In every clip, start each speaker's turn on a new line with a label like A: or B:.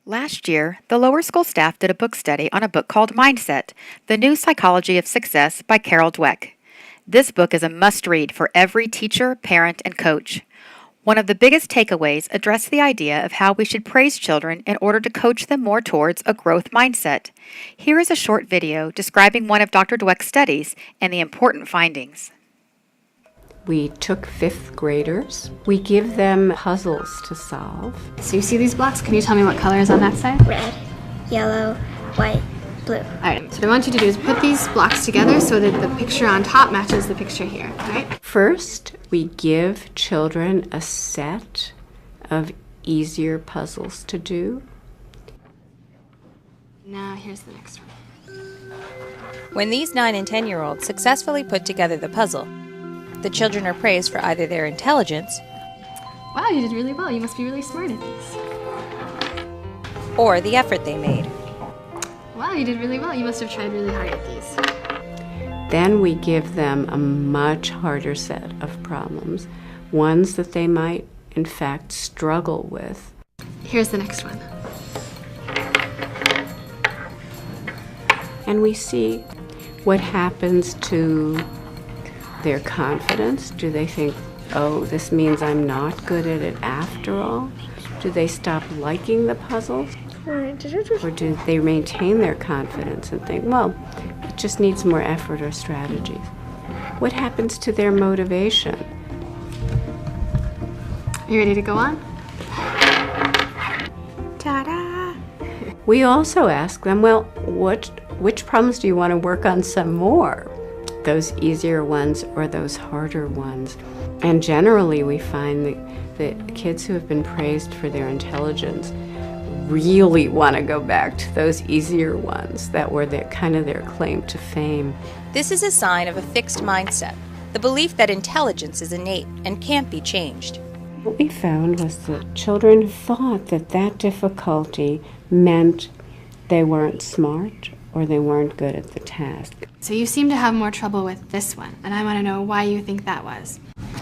A: Last year, the lower school staff did a book study on a book called Mindset, The New Psychology of Success by Carol Dweck. This book is a must-read for every teacher, parent, and coach. One of the biggest takeaways addressed the idea of how we should praise children in order to coach them more towards a growth mindset. Here is a short video describing one of Dr. Dweck's studies and the important findings.
B: We took fifth graders. We give them puzzles to solve.
C: So you see these blocks? Can you tell me what color is on that side?
D: Red, yellow, white, blue.
C: All right, so what I want you to do is put these blocks together so that the picture on top matches the picture here, all right?
B: First, we give children a set of easier puzzles to do.
C: Now here's the next one.
E: When these 9 and 10-year-olds successfully put together the puzzle, the children are praised for either their intelligence
C: Wow, you did really well. You must be really smart at these.
E: or the effort they made.
C: Wow, you did really well. You must have tried really hard at these.
B: Then we give them a much harder set of problems, ones that they might, in fact, struggle with.
C: Here's the next one.
B: And we see what happens to their confidence. Do they think, oh, this means I'm not good at it after all? Do they stop liking the puzzles? Or do they maintain their confidence and think, well, it just needs more effort or strategies? What happens to their motivation?
C: Are you ready to go on?
B: Ta-da! We also ask them, well, which problems do you want to work on some more? Those easier ones or those harder ones? And generally we find that kids who have been praised for their intelligence really want to go back to those easier ones that were their claim to fame.
E: This is a sign of a fixed mindset, the belief that intelligence is innate and can't be changed.
B: What we found was that children thought that difficulty meant they weren't smart or they weren't good at the task.
C: So you seem to have more trouble with this one, and I want to know why you think that was.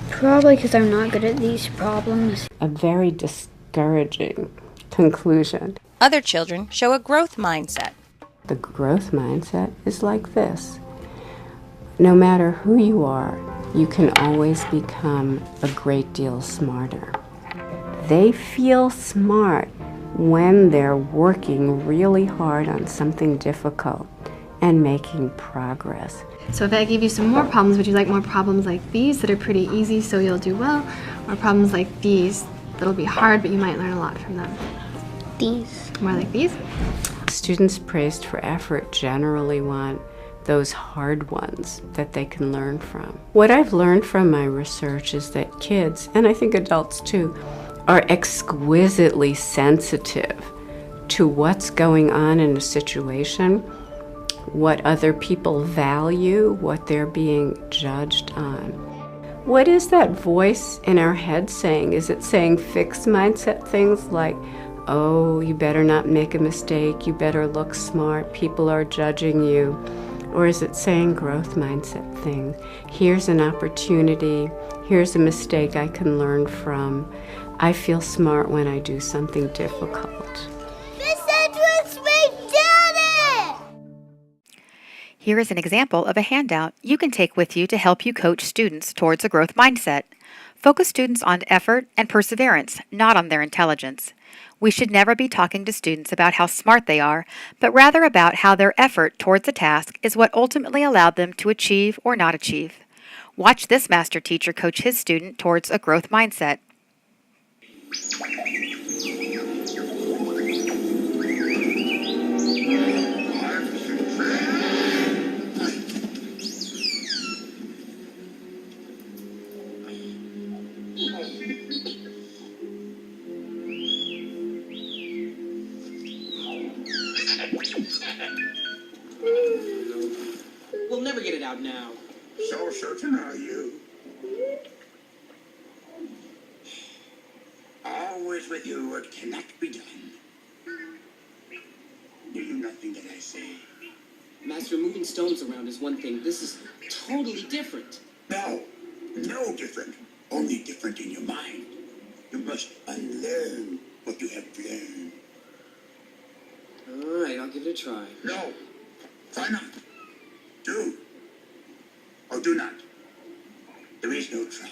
D: Probably because I'm not good at these problems.
B: A very discouraging conclusion.
E: Other children show a growth mindset.
B: The growth mindset is like this. No matter who you are, you can always become a great deal smarter. They feel smart when they're working really hard on something difficult and making progress.
C: So if I give you some more problems, would you like more problems like these that are pretty easy so you'll do well, or problems like these that'll be hard but you might learn a lot from them?
D: These.
C: More like these?
B: Students praised for effort generally want those hard ones that they can learn from. What I've learned from my research is that kids, and I think adults too, are exquisitely sensitive to what's going on in a situation, what other people value, what they're being judged on. What is that voice in our head saying? Is it saying fixed mindset things like, oh, you better not make a mistake, you better look smart, people are judging you? Or is it saying growth mindset things? Here's an opportunity, here's a mistake I can learn from. I feel smart when I do something difficult.
D: Miss Edwards, we did it!
A: Here is an example of a handout you can take with you to help you coach students towards a growth mindset. Focus students on effort and perseverance, not on their intelligence. We should never be talking to students about how smart they are, but rather about how their effort towards a task is what ultimately allowed them to achieve or not achieve. Watch this master teacher coach his student towards a growth mindset.
F: We'll never get it out now.
G: So certain are you? Always with you what cannot be done. Do you not think that I say?
F: Master, moving stones around is one thing. This is totally different.
G: No, no different. Only different in your mind. You must unlearn what you have learned.
F: give it a try.
G: No. Try not. Do. Or do not. There is no try.